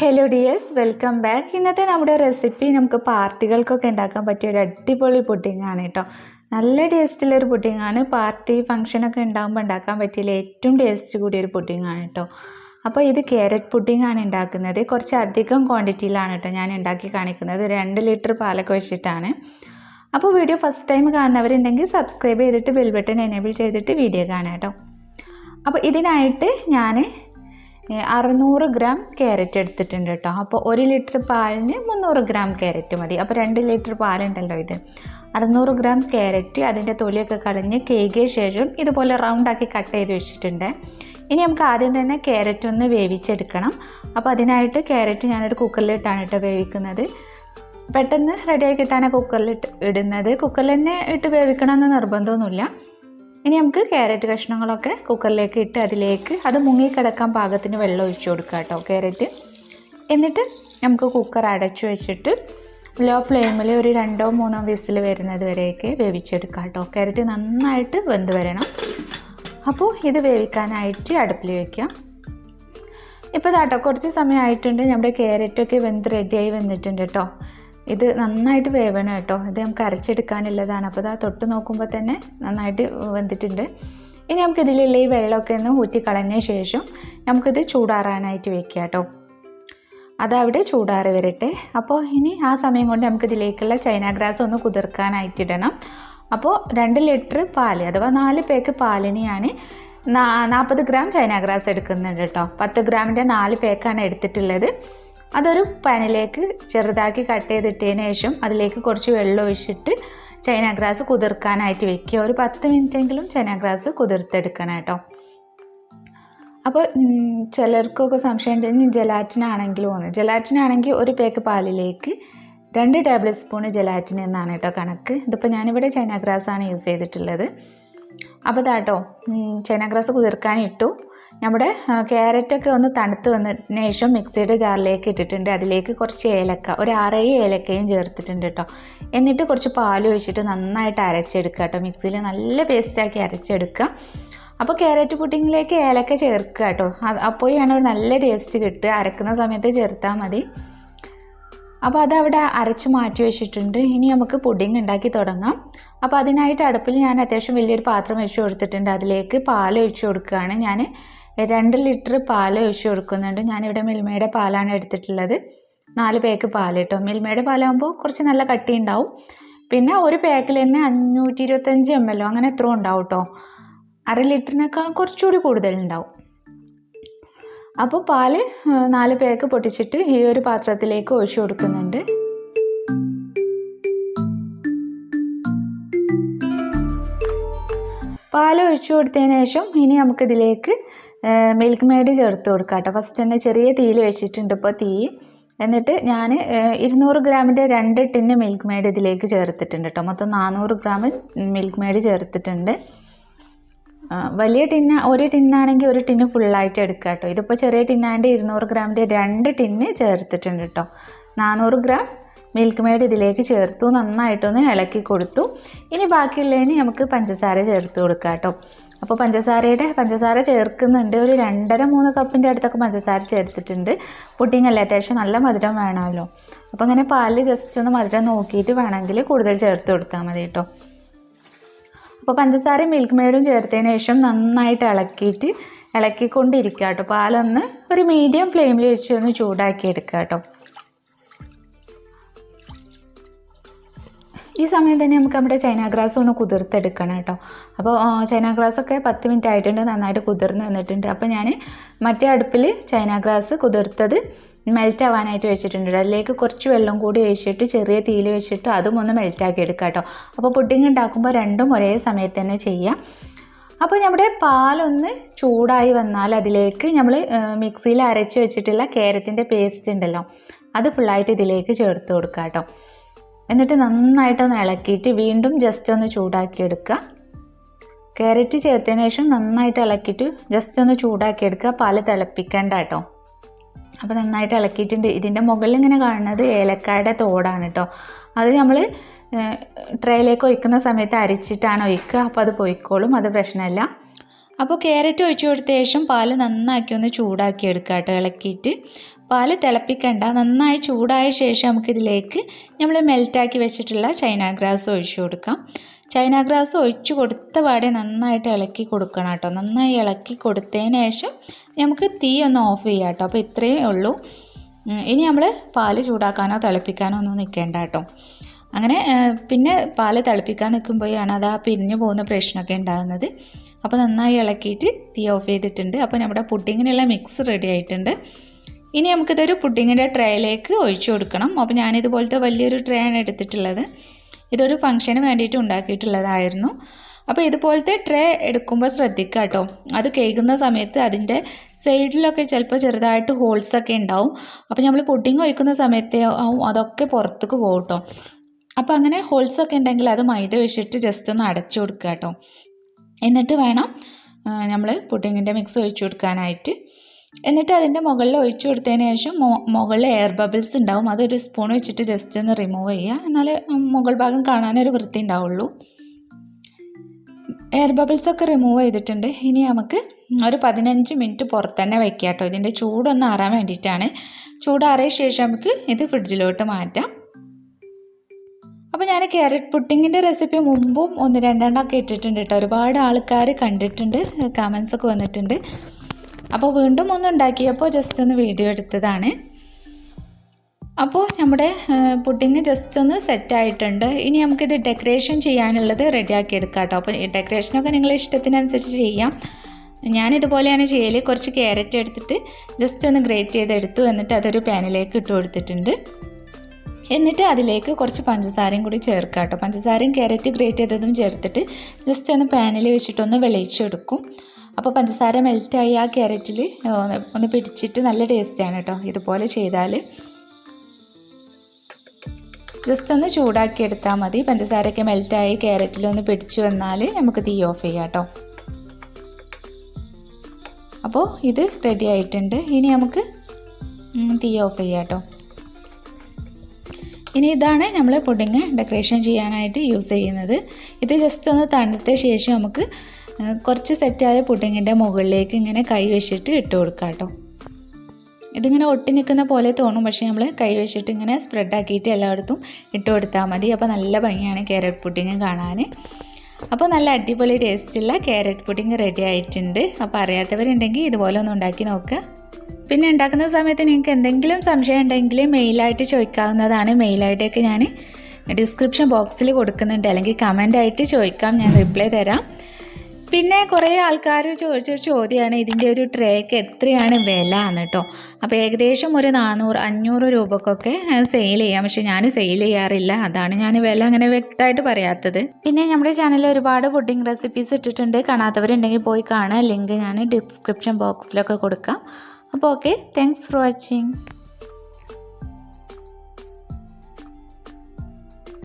Hello dears, welcome back. ഇന്നത്തെ നമ്മുടെ recipe നമുക്ക് പാർട്ടികൾക്കൊക്കെ ഉണ്ടാക്കാൻ പറ്റിയ ഒരു അടിപൊളി പുഡിങ്ങാണ് കേട്ടോ. നല്ല ടേസ്റ്റുള്ളൊരു പുഡിങ്ങാണ്. പാർട്ടി ഫംഗ്ഷനൊക്കെ ഉണ്ടാകുമ്പോൾ ഉണ്ടാക്കാൻ പറ്റിയ ഏറ്റവും ടേസ്റ്റ് കൂടിയൊരു പുഡിങ്ങാണ് കേട്ടോ. അപ്പോൾ ഇത് ക്യാരറ്റ് പുഡിങ്ങാണ് ഉണ്ടാക്കുന്നത്. കുറച്ച് അധികം ക്വാണ്ടിറ്റിയിലാണ് കേട്ടോ ഞാൻ ഉണ്ടാക്കി കാണിക്കുന്നത്. 2 ലിറ്റർ പാലൊക്കെ വെച്ചിട്ടാണ്. അപ്പോൾ വീഡിയോ ഫസ്റ്റ് ടൈം കാണുന്നവരുണ്ടെങ്കിൽ സബ്സ്ക്രൈബ് ചെയ്തിട്ട് ബെൽ ബട്ടൺ എനേബിൾ ചെയ്തിട്ട് വീഡിയോ കാണാം കേട്ടോ. അപ്പോൾ ഇതിനായിട്ട് ഞാൻ 600 ഗ്രാം ക്യാരറ്റ് എടുത്തിട്ടുണ്ട് കേട്ടോ. അപ്പോൾ 1 ലിറ്റർ പാലിന് 300 ഗ്രാം ക്യാരറ്റ് മതി. അപ്പോൾ 2 ലിറ്റർ പാലുണ്ടല്ലോ ഇത്. 600 ഗ്രാം ക്യാരറ്റ് അതിൻ്റെ തൊലിയൊക്കെ കളഞ്ഞ് കേകിയ ശേഷം ഇതുപോലെ റൗണ്ടാക്കി കട്ട് ചെയ്ത് വെച്ചിട്ടുണ്ട്. ഇനി നമുക്ക് ആദ്യം തന്നെ ക്യാരറ്റ് ഒന്ന് വേവിച്ചെടുക്കണം. അപ്പോൾ അതിനായിട്ട് ക്യാരറ്റ് ഞാനൊരു കുക്കറിലിട്ടാണ് കേട്ടോ വേവിക്കുന്നത്. പെട്ടെന്ന് റെഡിയായി കിട്ടാനാണ് കുക്കറിൽ ഇടുന്നത്. കുക്കറിൽ തന്നെ ഇട്ട് വേവിക്കണമെന്ന് നിർബന്ധമൊന്നുമില്ല. ഇനി നമുക്ക് ക്യാരറ്റ് കഷ്ണങ്ങളൊക്കെ കുക്കറിലേക്ക് ഇട്ട് അതിലേക്ക് അത് മുങ്ങിക്കിടക്കാൻ പാകത്തിന് വെള്ളം ഒഴിച്ചു കൊടുക്കുക കേട്ടോ ക്യാരറ്റ്. എന്നിട്ട് നമുക്ക് കുക്കർ അടച്ചു വെച്ചിട്ട് ലോ ഫ്ലെയിമിൽ ഒരു 2-3 വിസിൽ വരുന്നത് വരെയൊക്കെ വേവിച്ചെടുക്കാം കേട്ടോ. ക്യാരറ്റ് നന്നായിട്ട് വെന്ത് വരണം. അപ്പോൾ ഇത് വേവിക്കാനായിട്ട് അടുപ്പിൽ വയ്ക്കാം. ഇപ്പോൾ ഇതാട്ടോ കുറച്ച് സമയമായിട്ടുണ്ട്. നമ്മുടെ ക്യാരറ്റൊക്കെ വെന്ത് റെഡിയായി വന്നിട്ടുണ്ട് കേട്ടോ. ഇത് നന്നായിട്ട് വേവണം കേട്ടോ. ഇത് നമുക്ക് അരച്ചെടുക്കാനുള്ളതാണ്. അപ്പോൾ ഇതാ തൊട്ട് നോക്കുമ്പോൾ തന്നെ നന്നായിട്ട് വെന്തിട്ടുണ്ട്. ഇനി നമുക്കിതിലുള്ള ഈ വെള്ളമൊക്കെ ഒന്ന് ഊറ്റി കളഞ്ഞ ശേഷം നമുക്കിത് ചൂടാറാനായിട്ട് വെക്കാം കേട്ടോ. അതവിടെ ചൂടാറി വരട്ടെ. അപ്പോൾ ഇനി ആ സമയം കൊണ്ട് നമുക്കിതിലേക്കുള്ള ചൈന ഗ്രാസ് ഒന്ന് കുതിർക്കാനായിട്ടിടണം. അപ്പോൾ 2 ലിറ്റർ പാല് അഥവാ 4 പേക്ക് പാലിന് ഞാൻ 40 ഗ്രാം ചൈന ഗ്രാസ് എടുക്കുന്നുണ്ട് കേട്ടോ. 10 ഗ്രാമിൻ്റെ 4 പേക്കാണ് എടുത്തിട്ടുള്ളത്. അതൊരു പാനിലേക്ക് ചെറുതാക്കി കട്ട് ചെയ്തിട്ടതിന് ശേഷം അതിലേക്ക് കുറച്ച് വെള്ളം ഒഴിച്ചിട്ട് ചൈന ഗ്രാസ് കുതിർക്കാനായിട്ട് വെക്കുക. ഒരു 10 മിനിറ്റെങ്കിലും ചൈന ഗ്രാസ് കുതിർത്തെടുക്കണം കേട്ടോ. അപ്പോൾ ചിലർക്കൊക്കെ സംശയം ഉണ്ടെങ്കിൽ ജലാറ്റിനാണെങ്കിൽ 1 പേക്ക് പാലിലേക്ക് 2 ടേബിൾ സ്പൂൺ ജലാറ്റിൻ എന്നാണ് കേട്ടോ കണക്ക്. ഇതിപ്പോൾ ഞാനിവിടെ ചൈന ഗ്രാസാണ് യൂസ് ചെയ്തിട്ടുള്ളത്. അപ്പോൾ ഇതാട്ടോ ചൈന ഗ്രാസ് കുതിർക്കാനിട്ടു. നമ്മുടെ ക്യാരറ്റൊക്കെ ഒന്ന് തണുത്ത് വന്നതിന് ശേഷം മിക്സിയുടെ ജാറിലേക്ക് ഇട്ടിട്ടുണ്ട്. അതിലേക്ക് കുറച്ച് ഏലക്ക, ഒരു 6-7 ഏലക്കയും ചേർത്തിട്ടുണ്ട് കേട്ടോ. എന്നിട്ട് കുറച്ച് പാൽ ഒഴിച്ചിട്ട് നന്നായിട്ട് അരച്ചെടുക്കുക കേട്ടോ. മിക്സിയിൽ നല്ല പേസ്റ്റാക്കി അരച്ചെടുക്കുക. അപ്പോൾ ക്യാരറ്റ് പുഡിങ്ങിലേക്ക് ഏലക്ക ചേർക്കുക കേട്ടോ. അപ്പോഴാണ് ഒരു നല്ല ടേസ്റ്റ് കിട്ടുക. അരക്കുന്ന സമയത്ത് ചേർത്താൽ മതി. അപ്പോൾ അതവിടെ അരച്ച് മാറ്റി വെച്ചിട്ടുണ്ട്. ഇനി നമുക്ക് പുഡിങ് ഉണ്ടാക്കി തുടങ്ങാം. അപ്പോൾ അതിനായിട്ട് അടുപ്പിൽ ഞാൻ അത്യാവശ്യം വലിയൊരു പാത്രം വെച്ച് കൊടുത്തിട്ടുണ്ട്. അതിലേക്ക് പാൽ ഒഴിച്ച് കൊടുക്കുകയാണ്. ഞാൻ 2 ലിറ്റർ പാൽ ഒഴിച്ച് കൊടുക്കുന്നുണ്ട്. ഞാനിവിടെ മിൽമയുടെ പാലാണ് എടുത്തിട്ടുള്ളത്. 4 പേക്ക് പാൽ കേട്ടോ. മിൽമയുടെ പാലാകുമ്പോൾ കുറച്ച് നല്ല കട്ടി ഉണ്ടാവും. പിന്നെ ഒരു പാക്കിൽ തന്നെ 525 ml അങ്ങനെ എത്ര ഉണ്ടാവും കേട്ടോ. 1/2 ലിറ്ററിനേക്കാൾ കുറച്ചുകൂടി കൂടുതലുണ്ടാവും. അപ്പോൾ പാൽ 4 പേക്ക് പൊട്ടിച്ചിട്ട് ഈ ഒരു പാത്രത്തിലേക്ക് ഒഴിച്ചു കൊടുക്കുന്നുണ്ട്. പാൽ ഒഴിച്ചു കൊടുത്തതിന് ശേഷം ഇനി നമുക്കിതിലേക്ക് മിൽക്ക് മെയ്ഡ് ചേർത്ത് കൊടുക്കാം കേട്ടോ. ഫസ്റ്റ് തന്നെ ചെറിയ തീയിൽ വെച്ചിട്ടുണ്ട് ഇപ്പോൾ തീ. എന്നിട്ട് ഞാൻ 200 ഗ്രാമിൻ്റെ 2 ടിന്ന് മിൽക്ക് മെയ്ഡ് ഇതിലേക്ക് ചേർത്തിട്ടുണ്ട് കേട്ടോ. മൊത്തം 400 ഗ്രാം മിൽക്ക് മെയ്ഡ് ചേർത്തിട്ടുണ്ട്. വലിയ ടിന്ന് ഒരു ടിന്നാണെങ്കിൽ ഒരു ടിന്ന് ഫുള്ളായിട്ട് എടുക്കുക കേട്ടോ. ഇതിപ്പോൾ ചെറിയ ടിന്നാണ്ട് 200 ഗ്രാമിൻ്റെ 2 ടിന്ന് ചേർത്തിട്ടുണ്ട് കേട്ടോ. 400 ഗ്രാം മിൽക്ക് മെയ്ഡ് ഇതിലേക്ക് ചേർത്തു. നന്നായിട്ടൊന്ന് ഇളക്കി കൊടുത്തു. ഇനി ബാക്കിയുള്ളതിന് നമുക്ക് പഞ്ചസാര ചേർത്ത് കൊടുക്കാം കേട്ടോ. അപ്പോൾ പഞ്ചസാര ചേർക്കുന്നുണ്ട്. ഒരു 2.5-3 കപ്പിൻ്റെ അടുത്തൊക്കെ പഞ്ചസാര ചേർത്തിട്ടുണ്ട്. പുഡിങ് അല്ലേ, അത്യാവശ്യം നല്ല മധുരം വേണമല്ലോ. അപ്പോൾ ഇങ്ങനെ പാലിൽ ജസ്റ്റ് ഒന്ന് മധുരം നോക്കിയിട്ട് വേണമെങ്കിൽ കൂടുതൽ ചേർത്ത് കൊടുത്താൽ മതി കേട്ടോ. അപ്പോൾ പഞ്ചസാരയും മിൽക്ക് മെയ്ഡും ചേർത്തതിന് ശേഷം നന്നായിട്ട് ഇളക്കിക്കൊണ്ടിരിക്കുക കേട്ടോ. പാലൊന്ന് ഒരു മീഡിയം ഫ്ലെയിമിൽ വെച്ച് ഒന്ന് ചൂടാക്കി എടുക്കുക കേട്ടോ. ഈ സമയം തന്നെ നമുക്ക് നമ്മുടെ ചൈന ഗ്രാസ് ഒന്ന് കുതിർത്തെടുക്കണം കേട്ടോ. അപ്പോൾ ചൈന ഗ്രാസൊക്കെ 10 മിനിറ്റ് ആയിട്ടുണ്ട്. നന്നായിട്ട് കുതിർന്ന് വന്നിട്ടുണ്ട്. അപ്പോൾ ഞാൻ മറ്റേ അടുപ്പിൽ ചൈന ഗ്രാസ് കുതിർത്തത് മെൽറ്റ് ആവാനായിട്ട് വെച്ചിട്ടുണ്ട്. അതിലേക്ക് കുറച്ച് വെള്ളം കൂടി ഒഴിച്ചിട്ട് ചെറിയ തീയിൽ വെച്ചിട്ട് അതും ഒന്ന് മെൽറ്റാക്കി എടുക്കാം കേട്ടോ. അപ്പോൾ പുഡിങ് ഉണ്ടാക്കുമ്പോൾ രണ്ടും ഒരേ സമയത്ത് തന്നെ ചെയ്യാം. അപ്പോൾ നമ്മുടെ പാലൊന്ന് ചൂടായി വന്നാൽ അതിലേക്ക് നമ്മൾ മിക്സിയിൽ അരച്ച് വെച്ചിട്ടുള്ള ക്യാരറ്റിൻ്റെ പേസ്റ്റ് ഉണ്ടല്ലോ, അത് ഫുള്ളായിട്ട് ഇതിലേക്ക് ചേർത്ത് കൊടുക്കുക കേട്ടോ. എന്നിട്ട് നന്നായിട്ടൊന്ന് ഇളക്കിയിട്ട് വീണ്ടും ജസ്റ്റ് ഒന്ന് ചൂടാക്കിയെടുക്കുക. ക്യാരറ്റ് ചേർത്തതിന് ശേഷം നന്നായിട്ട് ഇളക്കിയിട്ട് ജസ്റ്റ് ഒന്ന് ചൂടാക്കിയെടുക്കുക. പാല് തിളപ്പിക്കേണ്ട കേട്ടോ. അപ്പോൾ നന്നായിട്ട് ഇളക്കിയിട്ടുണ്ട്. ഇതിൻ്റെ മുകളിൽ ഇങ്ങനെ കാണുന്നത് ഏലക്കായുടെ തോടാണ് കേട്ടോ. അത് നമ്മൾ ട്രേയിലേക്ക് ഒഴിക്കുന്ന സമയത്ത് അരിച്ചിട്ടാണ് ഒഴിക്കുക. അപ്പോൾ അത് പൊയ്ക്കോളും, അത് പ്രശ്നമില്ല. അപ്പോൾ ക്യാരറ്റ് ഒഴിച്ചു കൊടുത്ത ശേഷം പാൽ നന്നാക്കി ഒന്ന് ചൂടാക്കി എടുക്കുക കേട്ടോ, ഇളക്കിയിട്ട്. പാല് തിളപ്പിക്കണ്ട, നന്നായി ചൂടായ ശേഷം നമുക്കിതിലേക്ക് നമ്മൾ മെൽറ്റാക്കി വെച്ചിട്ടുള്ള ചൈന ഗ്രാസ് ഒഴിച്ചു കൊടുക്കാം. ചൈന ഗ്രാസ് ഒഴിച്ചു കൊടുത്ത പാടെ നന്നായിട്ട് ഇളക്കി കൊടുക്കണം കേട്ടോ. നന്നായി ഇളക്കി കൊടുത്തതിന് ശേഷം നമുക്ക് തീ ഒന്ന് ഓഫ് ചെയ്യാം കേട്ടോ. അപ്പോൾ ഇത്രയേ ഉള്ളൂ. ഇനി നമ്മൾ പാല് ചൂടാക്കാനോ തിളപ്പിക്കാനോ ഒന്നും നിൽക്കേണ്ട കേട്ടോ. അങ്ങനെ പിന്നെ പാല് തിളപ്പിക്കാൻ നിൽക്കുമ്പോഴാണ് അത് പിരിഞ്ഞു പോകുന്ന പ്രശ്നമൊക്കെ ഉണ്ടാകുന്നത്. അപ്പോൾ നന്നായി ഇളക്കിയിട്ട് തീ ഓഫ് ചെയ്തിട്ടുണ്ട്. അപ്പോൾ നമ്മുടെ പുഡിങ്ങിനുള്ള മിക്സ് റെഡി ആയിട്ടുണ്ട്. ഇനി നമുക്കിതൊരു പുഡിങ്ങിൻ്റെ ട്രേയിലേക്ക് ഒഴിച്ചു കൊടുക്കണം. അപ്പോൾ ഞാനിതുപോലത്തെ വലിയൊരു ട്രേ ആണ് എടുത്തിട്ടുള്ളത്. ഇതൊരു ഫംഗ്ഷന് വേണ്ടിയിട്ട് ഉണ്ടാക്കിയിട്ടുള്ളതായിരുന്നു. അപ്പോൾ ഇതുപോലത്തെ ട്രേ എടുക്കുമ്പോൾ ശ്രദ്ധിക്കുക കേട്ടോ. അത് കേൾക്കുന്ന സമയത്ത് അതിൻ്റെ സൈഡിലൊക്കെ ചിലപ്പോൾ ചെറുതായിട്ട് ഹോൾസൊക്കെ ഉണ്ടാവും. അപ്പോൾ നമ്മൾ പുഡിങ് ഒഴിക്കുന്ന സമയത്ത് അതൊക്കെ പുറത്തേക്ക് പോകും കേട്ടോ. അപ്പോൾ അങ്ങനെ ഹോൾസൊക്കെ ഉണ്ടെങ്കിൽ അത് മൈദ വെച്ചിട്ട് ജസ്റ്റ് ഒന്ന് അടച്ചു കൊടുക്കുക കേട്ടോ. എന്നിട്ട് വേണം നമ്മൾ പുഡിങ്ങിൻ്റെ മിക്സ് ഒഴിച്ചു കൊടുക്കാനായിട്ട്. എന്നിട്ട് അതിൻ്റെ മുകളിൽ ഒഴിച്ചു കൊടുത്തതിന് ശേഷം മുകളിൽ എയർ ബബിൾസ് ഉണ്ടാവും. അതൊരു സ്പൂൺ വെച്ചിട്ട് ജസ്റ്റ് ഒന്ന് റിമൂവ് ചെയ്യുക. എന്നാലേ മുകൾ ഭാഗം കാണാനൊരു വൃത്തി ഉണ്ടാവുള്ളൂ. എയർ ബബിൾസൊക്കെ റിമൂവ് ചെയ്തിട്ടുണ്ട്. ഇനി നമുക്ക് ഒരു 15 മിനിറ്റ് പുറത്ത് തന്നെ വയ്ക്കുക കേട്ടോ. ഇതിൻ്റെ ചൂടൊന്ന് ആറാൻ വേണ്ടിയിട്ടാണ്. ചൂടാറിയ ശേഷം നമുക്ക് ഇത് ഫ്രിഡ്ജിലോട്ട് മാറ്റാം. അപ്പോൾ ഞാൻ ക്യാരറ്റ് പുഡിങ്ങിൻ്റെ റെസിപ്പി മുമ്പും 1-2 ഇട്ടിട്ടുണ്ട് കേട്ടോ. ഒരുപാട് ആൾക്കാർ കണ്ടിട്ടുണ്ട്, കമൻസൊക്കെ വന്നിട്ടുണ്ട്. അപ്പോൾ വീണ്ടും ഒന്ന് ഉണ്ടാക്കിയപ്പോൾ ജസ്റ്റ് ഒന്ന് വീഡിയോ എടുത്തതാണ്. അപ്പോൾ നമ്മുടെ പുഡിങ് ജസ്റ്റ് ഒന്ന് സെറ്റായിട്ടുണ്ട്. ഇനി നമുക്കിത് ഡെക്കറേഷൻ ചെയ്യാനുള്ളത് റെഡിയാക്കി എടുക്കാം കേട്ടോ. അപ്പോൾ ഈ ഡെക്കറേഷനൊക്കെ നിങ്ങളുടെ ഇഷ്ടത്തിനനുസരിച്ച് ചെയ്യാം. ഞാനിതുപോലെയാണ് ചെയ്യൽ. കുറച്ച് ക്യാരറ്റ് എടുത്തിട്ട് ജസ്റ്റ് ഒന്ന് ഗ്രേറ്റ് ചെയ്തെടുത്തു. എന്നിട്ട് അതൊരു പാനിലേക്ക് ഇട്ട് കൊടുത്തിട്ടുണ്ട്. എന്നിട്ട് അതിലേക്ക് കുറച്ച് പഞ്ചസാരയും കൂടി ചേർക്കാം കേട്ടോ. പഞ്ചസാരയും ക്യാരറ്റ് ഗ്രേറ്റ് ചെയ്തതും ചേർത്തിട്ട് ജസ്റ്റ് ഒന്ന് പാനിൽ വെച്ചിട്ടൊന്ന് വെളിയിച്ചെടുക്കും. അപ്പോൾ പഞ്ചസാര മെൽറ്റായി ആ ക്യാരറ്റിൽ ഒന്ന് പിടിച്ചിട്ട് നല്ല ടേസ്റ്റാണ് കേട്ടോ. ഇതുപോലെ ചെയ്താൽ ജസ്റ്റ് ഒന്ന് ചൂടാക്കി എടുത്താൽ മതി. പഞ്ചസാരയൊക്കെ മെൽറ്റായി ക്യാരറ്റിലൊന്ന് പിടിച്ചു വന്നാൽ നമുക്ക് തീ ഓഫ് ചെയ്യാം കേട്ടോ. അപ്പോൾ ഇത് റെഡി ആയിട്ടുണ്ട്. ഇനി നമുക്ക് തീ ഓഫ് ചെയ്യാം കേട്ടോ. ഇനി ഇതാണ് നമ്മൾ പുഡിങ് ഡെക്കറേഷൻ ചെയ്യാനായിട്ട് യൂസ് ചെയ്യുന്നത്. ഇത് ജസ്റ്റ് ഒന്ന് തണുത്ത ശേഷം നമുക്ക് കുറച്ച് സെറ്റായ പുഡിങ്ങിൻ്റെ മുകളിലേക്ക് ഇങ്ങനെ കൈ വെച്ചിട്ട് ഇട്ട് കൊടുക്കാം കേട്ടോ. ഇതിങ്ങനെ ഒട്ടി നിൽക്കുന്ന പോലെ തോന്നും, പക്ഷേ നമ്മൾ കൈ വെച്ചിട്ട് ഇങ്ങനെ സ്പ്രെഡാക്കിയിട്ട് എല്ലായിടത്തും ഇട്ട് കൊടുത്താൽ മതി. അപ്പോൾ നല്ല ഭംഗിയാണ് ക്യാരറ്റ് പുഡിങ് കാണാൻ. അപ്പോൾ നല്ല അടിപൊളി ടേസ്റ്റുള്ള ക്യാരറ്റ് പുഡിങ് റെഡി ആയിട്ടുണ്ട്. അപ്പോൾ അറിയാത്തവരുണ്ടെങ്കിൽ ഇതുപോലെ ഒന്ന് ഉണ്ടാക്കി നോക്കുക. പിന്നെ ഉണ്ടാക്കുന്ന സമയത്ത് നിങ്ങൾക്ക് എന്തെങ്കിലും സംശയം ഉണ്ടെങ്കിൽ മെയിലായിട്ട് ചോദിക്കാവുന്നതാണ്. മെയിൽ ഐ ഡിയൊക്കെ ഞാൻ ഡിസ്ക്രിപ്ഷൻ ബോക്സിൽ കൊടുക്കുന്നുണ്ട്, അല്ലെങ്കിൽ കമൻ്റായിട്ട് ചോദിക്കാം, ഞാൻ റിപ്ലൈ തരാം. പിന്നെ കുറേ ആൾക്കാർ ചോദിച്ചൊരു ചോദ്യമാണ് ഇതിൻ്റെ ഒരു ട്രേക്ക് എത്രയാണ് വില എന്ന് കേട്ടോ. അപ്പോൾ ഏകദേശം ഒരു 400-500 രൂപക്കൊക്കെ സെയിൽ ചെയ്യാം. പക്ഷേ ഞാൻ സെയിൽ ചെയ്യാറില്ല, അതാണ് ഞാൻ വില അങ്ങനെ വ്യക്തമായിട്ട് പറയാത്തത്. പിന്നെ നമ്മുടെ ചാനലിൽ ഒരുപാട് പുഡിംഗ് റെസിപ്പീസ് ഇട്ടിട്ടുണ്ട്. കാണാത്തവരുണ്ടെങ്കിൽ പോയി കാണാം. ലിങ്ക് ഞാൻ ഡിസ്ക്രിപ്ഷൻ ബോക്സിലൊക്കെ കൊടുക്കാം. അപ്പോൾ ഓക്കെ, താങ്ക്സ് ഫോർ വാച്ചിങ്.